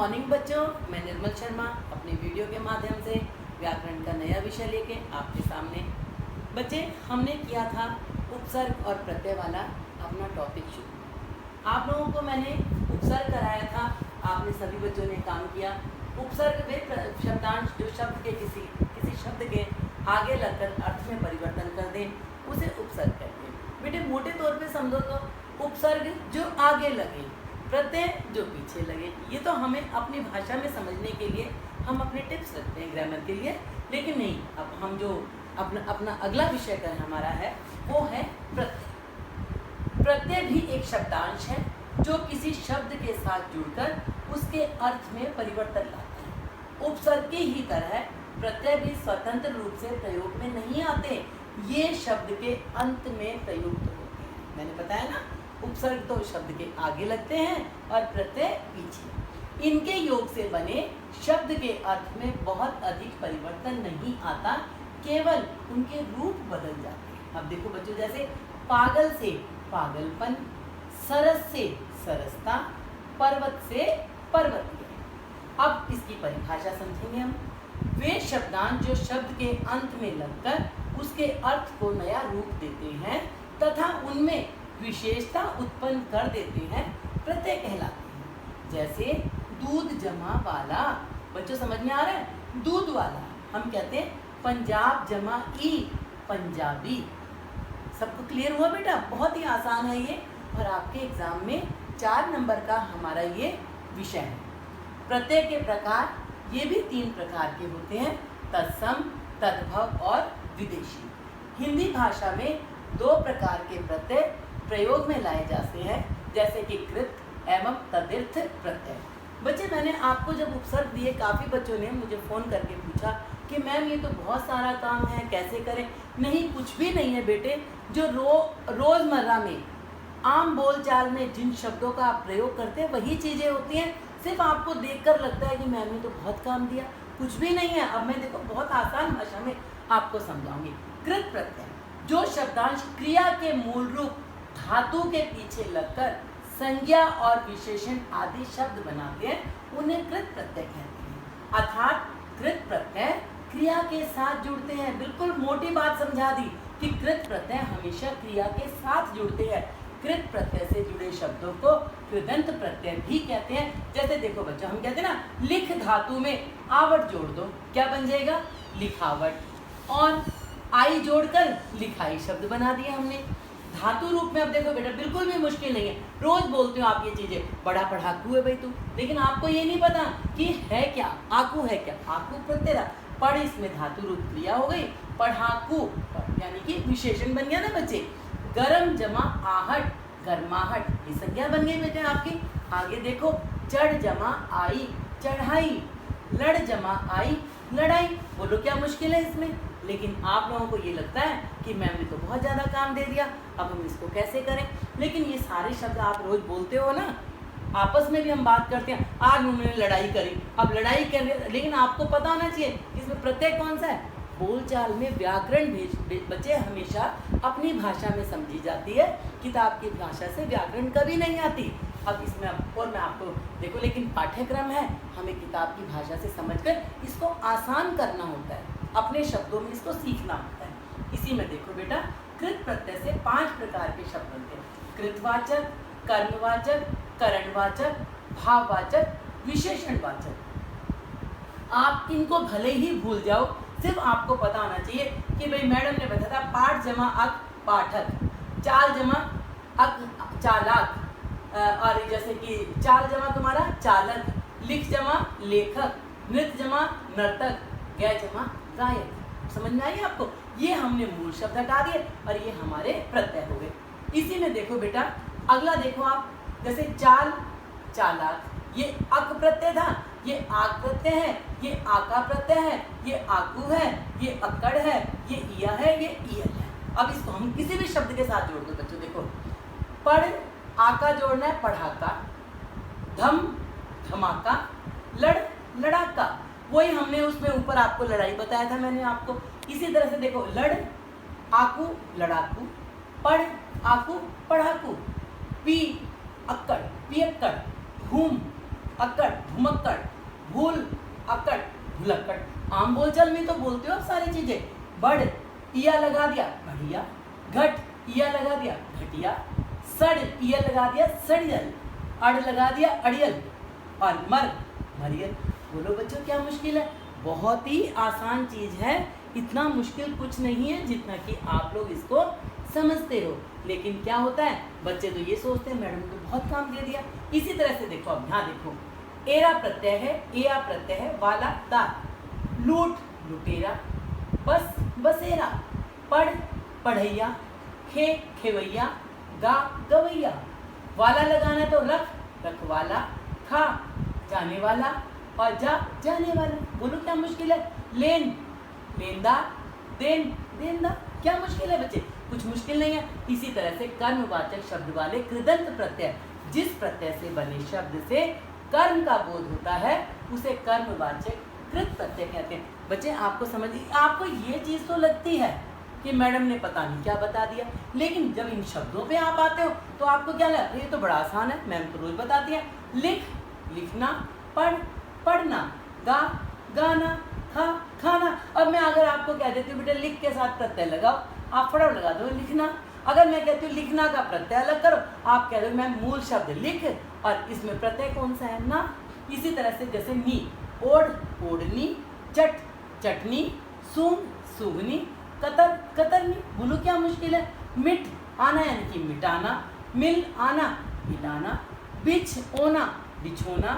Morning बच्चों, मैं निर्मल शर्मा अपनी वीडियो के माध्यम से व्याकरण का नया विषय लेके आपके सामने। बच्चे, हमने किया था उपसर्ग और प्रत्यय वाला अपना टॉपिक शुरू। आप लोगों को मैंने उपसर्ग कराया था, आपने सभी बच्चों ने काम किया। उपसर्ग वे शब्दांश जो शब्द के किसी शब्द के आगे लगकर अर्थ में परिवर्तन कर दें, उसे उपसर्ग कहते हैं। बेटे मोटे तौर पे समझो तो उपसर्ग जो आगे लगे, प्रत्यय जो पीछे लगे। ये तो हमें अपनी भाषा में समझने के लिए हम अपने टिप्स रखते हैं ग्रामर के लिए, लेकिन नहीं, अब हम जो अपना अगला विषय का हमारा है वो है प्रत्यय। प्रत्यय भी एक शब्दांश है जो किसी शब्द के साथ जुड़कर उसके अर्थ में परिवर्तन लाता है। उपसर्ग की ही तरह प्रत्यय भी स्वतंत्र रूप से प्रयोग में नहीं आते, ये शब्द के अंत में प्रयुक्त होते हैं। मैंने बताया ना, उपसर्ग तो शब्द के आगे लगते हैं और प्रत्यय पीछे। इनके योग से बने शब्द के अर्थ में बहुत अधिक परिवर्तन नहीं आता, केवल उनके रूप बदल जाते हैं। अब देखो बच्चों, जैसे पागल से पागलपन, सरस से सरसता, पर्वत से पर्वतीय। अब इसकी परिभाषा समझेंगे हम। वे शब्दांश जो शब्द के अंत में लगकर उसके अर्थ को नया रूप देते हैं तथा उनमें विशेषता उत्पन्न कर देते हैं, प्रत्यय कहलाते हैं। जैसे दूध जमा वाला, बच्चों समझ में आ रहा है? दूध वाला हम कहते हैं पंजाब जमा ई, पंजाबी। सबको क्लियर हुआ बेटा? बहुत ही आसान है ये, और आपके एग्जाम में 4 नंबर का हमारा ये विषय है। प्रत्यय के प्रकार ये भी 3 प्रकार के होते हैं, तत्सम, तद्भव और विदेशी। हिंदी भाषा में 2 प्रकार के प्रत्यय प्रयोग में लाए जाते हैं, जैसे कि कृत एवं तदिर्थ प्रत्यय। बच्चे, मैंने आपको जब उपसर्ग दिए, काफ़ी बच्चों ने मुझे फ़ोन करके पूछा कि मैम ये तो बहुत सारा काम है, कैसे करें? नहीं, कुछ भी नहीं है बेटे। जो रोज़मर्रा में आम बोलचाल में जिन शब्दों का आप प्रयोग करते हैं वही चीज़ें होती हैं। सिर्फ आपको देखकर लगता है कि मैम ने तो बहुत काम दिया, कुछ भी नहीं है। अब मैं देखो बहुत आसान भाषा में आपको समझाऊंगी। कृत प्रत्यय जो शब्दांश क्रिया के मूल रूप धातु के पीछे लगकर संज्ञा और विशेषण आदि शब्द बनाते हैं, उन्हें कृत प्रत्यय कहते हैं। अर्थात कृत प्रत्यय क्रिया के साथ जुड़ते हैं। बिल्कुल मोटी बात समझा दी कि कृत प्रत्यय हमेशा क्रिया के साथ जुड़ते हैं। कृत प्रत्यय से जुड़े शब्दों को कृदंत प्रत्यय भी कहते हैं। जैसे देखो बच्चों, हम कहते हैं ना, लिख धातु में आवट जोड़ दो, क्या बन जाएगा? लिखावट। और आई जोड़कर लिखाई शब्द बना दिया हमने धातु रूप में। अब देखो बेटा, बिल्कुल भी मुश्किल नहीं है, रोज बोलते हो आप ये चीजें। बड़ा पढ़ाकू है भाई तू, लेकिन आपको ये नहीं पता कि है क्या आकू। है क्या आकू? प्रत्यय। पढ़, इसमें धातु रूप क्रिया हो गई, पढ़ाकू यानी कि विशेषण बन गया ना बच्चे। गरम जमा आहट, गर्माहट, ये संज्ञा बन गई बेटे आपकी। आगे देखो, चढ़ जमा आई, चढ़ाई। लड़ जमा आई, लड़ाई। बोलो क्या मुश्किल है इसमें? लेकिन आप लोगों को ये लगता है कि मैम ने तो बहुत ज़्यादा काम दे दिया, अब हम इसको कैसे करें? लेकिन ये सारे शब्द आप रोज बोलते हो ना, आपस में भी हम बात करते हैं। आज उन्होंने लड़ाई करी, अब लड़ाई कर रहे, लेकिन आपको पता होना चाहिए इसमें प्रत्यय कौन सा है। बोलचाल में व्याकरण बच्चे हमेशा अपनी भाषा में समझी जाती है, किताब की भाषा से व्याकरण कभी नहीं आती। अब इसमें और मैं आपको देखो, लेकिन पाठ्यक्रम है, हमें किताब की भाषा से समझकर इसको आसान करना होता है, अपने शब्दों में इसको सीखना होता है। इसी में देखो बेटा, कृत प्रत्यय से 5 प्रकार के शब्द बनते हैं। कृतवाचक, कर्मवाचक, करणवाचक, भाववाचक, विशेषणवाचक। आप इनको भले ही भूल जाओ, सिर्फ आपको पता होना चाहिए कि भाई मैडम ने बताया था पाठ जमा अक पाठक, चाल जमा अक चालाक, और जैसे कि चाल जमा तुम्हारा चालक, लिख जमा लेखक, नृत्य जमा नर्तक, गाय जमा गायक। समझ में आई आपको? ये हमने मूल शब्द हटा दिए और ये हमारे प्रत्यय हो गए। इसी में देखो बेटा, अगला देखो आप, जैसे चाल, चालाक, ये अक प्रत्यय था, ये आक प्रत्यय है, ये आका प्रत्यय है, ये आकू है, ये अक्कड़ है, ये इया है, ये ईयल है। अब इसको हम किसी भी शब्द के साथ जोड़ दो बच्चों। देखो, पढ़, आका जोड़ना है पढ़ाका, धम धमाका, लड़ लड़ाका। वही हमने उसमें ऊपर आपको लड़ाई बताया था मैंने आपको। इसी तरह से देखो, लड़ आकू लड़ाकू, पढ़ आकू पढ़ाकू, पी अक्कड़ पियक्कड़, घूम अक्कड़, घुमक्कड़, भूल, अक्कड़, भुलक्कड़। आम बोलचाल में तो बोलते हो आप सारी चीजें। बढ़, इया लगा दिया बढ़िया। घट, इया लगा दिया घटिया। सड़, इया लगा दिया सड़ियल। अड़ लगा दिया अड़ियल। और मर, मरियल। बोलो बच्चों क्या मुश्किल है? बहुत ही आसान चीज है, इतना मुश्किल कुछ नहीं है जितना कि आप लोग इसको समझते हो। लेकिन क्या होता है, बच्चे तो ये सोचते हैं मैडम ने तो बहुत काम दे दिया। इसी तरह से देखो, अब यहाँ देखो, एरा प्रत्यय है, एया प्रत्यय है, वाला दार, लूट लुटेरा, बस बसेरा, पढ़ पढ़ैया, खे खेवैया, गा गवैया। वाला लगाना है तो रख रखवाला, खा जाने वाला, और जा जाने वाला। बोलो क्या मुश्किल है? लेन लेनदार, देन देनदार। क्या मुश्किल है बच्चे? कुछ मुश्किल नहीं है। इसी तरह से कर्मवाचक शब्द वाले कृदंत प्रत्यय, जिस प्रत्यय से बने शब्द से कर्म का बोध होता है उसे कर्मवाचक कृत प्रत्यय कहते हैं। बच्चे आपको समझ, आपको ये चीज तो लगती है कि मैडम ने पता नहीं क्या बता दिया, लेकिन जब इन शब्दों पे आप आते हो तो आपको क्या लगता है? ये तो बड़ा आसान है, मैम तो रोज बताती है। लिख लिखना, पढ़ पढ़ना, गा गाना, खा खाना। अब मैं अगर आपको कह देती हूँ बेटा लिख के साथ प्रत्यय लगाओ, आप फटाफट लगा दो लिखना। अगर मैं कहती हूँ लिखना का प्रत्यय अलग करो, आप कह दो मैम मूल शब्द लिख और इसमें प्रत्यय कौन सा है? ना। इसी तरह से जैसे नी, ओढ़ ओढ़नी, चट चटनी, सूंघ सूंघनी, कतर कतरनी। बोलो क्या मुश्किल है? मिट आना यानी कि मिटाना, मिल आना मिलाना, बिछ ओना बिछोना,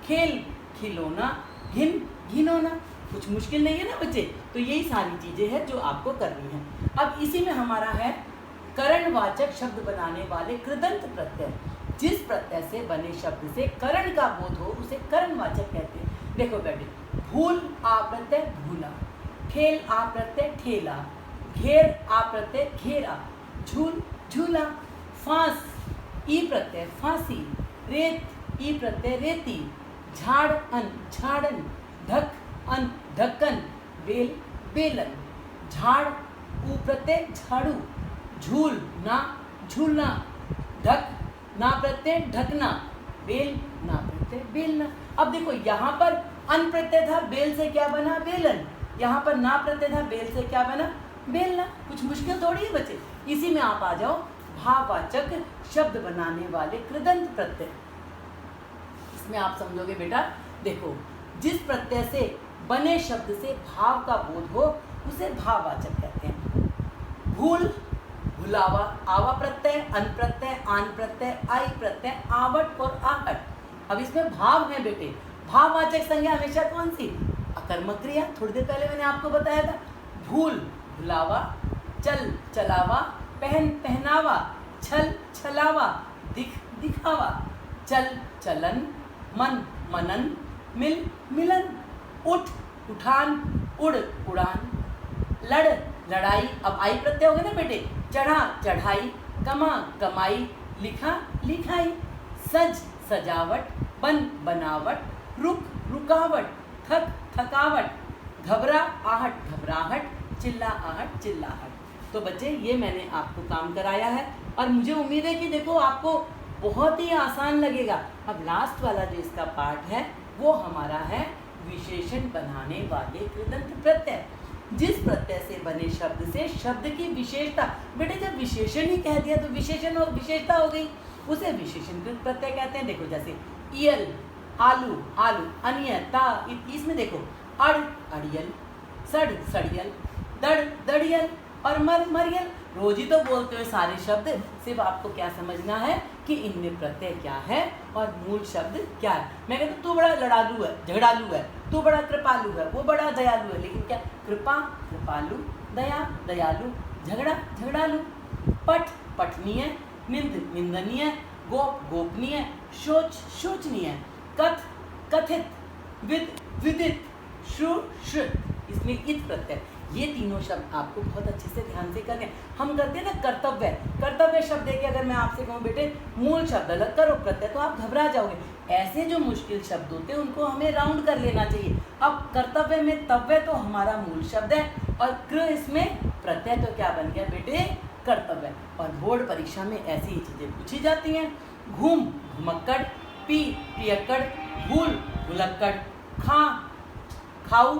खेल खिलौना, घिन घिनौना। कुछ मुश्किल नहीं है ना बच्चे? तो यही सारी चीजें हैं जो आपको करनी है। अब इसी में हमारा है करणवाचक शब्द बनाने वाले कृदंत प्रत्यय। जिस प्रत्यय से बने शब्द से करण का बोध हो उसे करणवाचक कहते हैं। देखो बेटे, भूल आ प्रत्यय भूला, खेल आ प्रत्यय ठेला, घेर आ प्रत्यय घेरा, झूल झूला, फांस ई प्रत्यय फांसी, रेत ई प्रत्यय रेती, झाड़ अन झाड़न, ढक अन ढक्कन, बेल बेलन, झाड़ ऊ प्रत्यय झाड़ू, झूल ना झूलना, ढक ना प्रत्यय ढकना, बेल ना प्रत्यय बेलना। अब देखो यहाँ पर अन प्रत्यय था, बेल से क्या बना? बेलन। यहाँ पर ना प्रत्यय था, बेल से क्या बना? बेलना। कुछ मुश्किल थोड़ी है बच्चे। इसी में आप आ जाओ भाववाचक शब्द बनाने वाले कृदंत प्रत्यय। इसमें आप समझोगे बेटा, देखो जिस प्रत्यय से बने शब्द से भाव का बोध हो उसे भाववाचक कहते हैं। भूल भुलावा, आवा प्रत्यय, अन प्रत्यय, आन प्रत्यय, आई प्रत्यय, आवट और आहट। अब इसमें भाव है बेटे। भाववाचक संज्ञा हमेशा कौन सी? अकर्मक क्रिया। थोड़ी देर पहले मैंने आपको बताया था। भूल भुलावा, चल चलावा, पहन पहनावा, छल छलावा, दिख दिखावा, चल चलन, मन मनन, मिल मिलन, उठ उठान, उड़ उड़ान, लड़ लड़ाई। अब आई प्रत्यय हो गए ना बेटे। चढ़ा चढ़ाई, कमा कमाई, लिखा लिखाई, सज सजावट, बन बनावट, रुक रुकावट, थक थकावट, घबरा आहट घबराहट, चिल्ला आहट चिल्लाहट। तो बच्चे ये मैंने आपको काम कराया है और मुझे उम्मीद है कि देखो आपको बहुत ही आसान लगेगा। अब लास्ट वाला जो इसका पार्ट है वो हमारा है विशेषण बनाने वाले कृदंत प्रत्यय। जिस प्रत्यय से बने शब्द से शब्द की विशेषता, बेटे जब विशेषण ही कह दिया तो विशेषण और विशेषता हो गई, उसे विशेषणकृत प्रत्यय कहते हैं। देखो जैसे इयल आलू आलू, अनिय ता, इसमें देखो अड़ अड़ियल, सड़ सड़ियल, दड़ दड़ियल और मर मरियल। रोज ही तो बोलते हुए सारे शब्द, सिर्फ आपको क्या समझना है कि इनमें प्रत्यय क्या है और मूल शब्द क्या है। मैं कहता हूँ तू बड़ा लड़ालू है झगड़ालू है, तू बड़ा कृपालु है, वो बड़ा दयालु है, लेकिन क्या कृपा कृपालु, दया दयालु, झगड़ा झगड़ालु, पठ पठनीय, निंद निंदनीय, गोप गोपनीय, शोच शोचनीय, कथ कथित, विद विदित, श्रु श्रुत। इसमें इत प्रत्यय, ये तीनों शब्द आपको बहुत अच्छे से ध्यान से करने। हम करते हैं ना कर्तव्य, कर्तव्य शब्द है कि अगर मैं आपसे कहूँ बेटे मूल शब्द अलग करो प्रत्यय, तो आप घबरा जाओगे। ऐसे जो मुश्किल शब्द होते हैं उनको हमें राउंड कर लेना चाहिए। अब कर्तव्य में तव्य तो हमारा मूल शब्द है और कृ इसमें प्रत्यय, तो क्या बन गया बेटे कर्तव्य। और बोर्ड परीक्षा में ऐसी ही चीज़ें पूछी जाती हैं। घूम घुमक्कड़, पी पियक्कड़, भूल भुलक्कड़, खा खाऊ,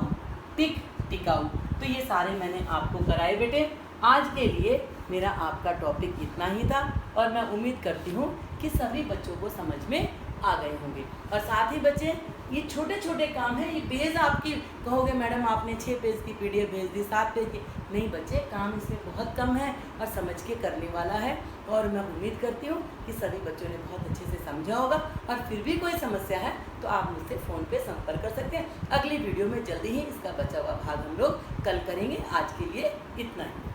टिक टिकाऊ। तो ये सारे मैंने आपको कराए बेटे। आज के लिए मेरा आपका टॉपिक इतना ही था और मैं उम्मीद करती हूँ कि सभी बच्चों को समझ में आ गए होंगे। और साथ ही बच्चे, ये छोटे छोटे काम हैं, ये पेज आपकी कहोगे मैडम आपने 6 पेज की पीडीएफ भेज दी, 7 पेज की। नहीं बच्चे, काम इसमें बहुत कम है और समझ के करने वाला है। और मैं उम्मीद करती हूँ कि सभी बच्चों ने बहुत अच्छे से समझा होगा। और फिर भी कोई समस्या है तो आप मुझसे फ़ोन पे संपर्क कर सकते हैं। अगली वीडियो में जल्दी ही इसका बचा हुआ भाग हम लोग कल करेंगे। आज के लिए इतना ही।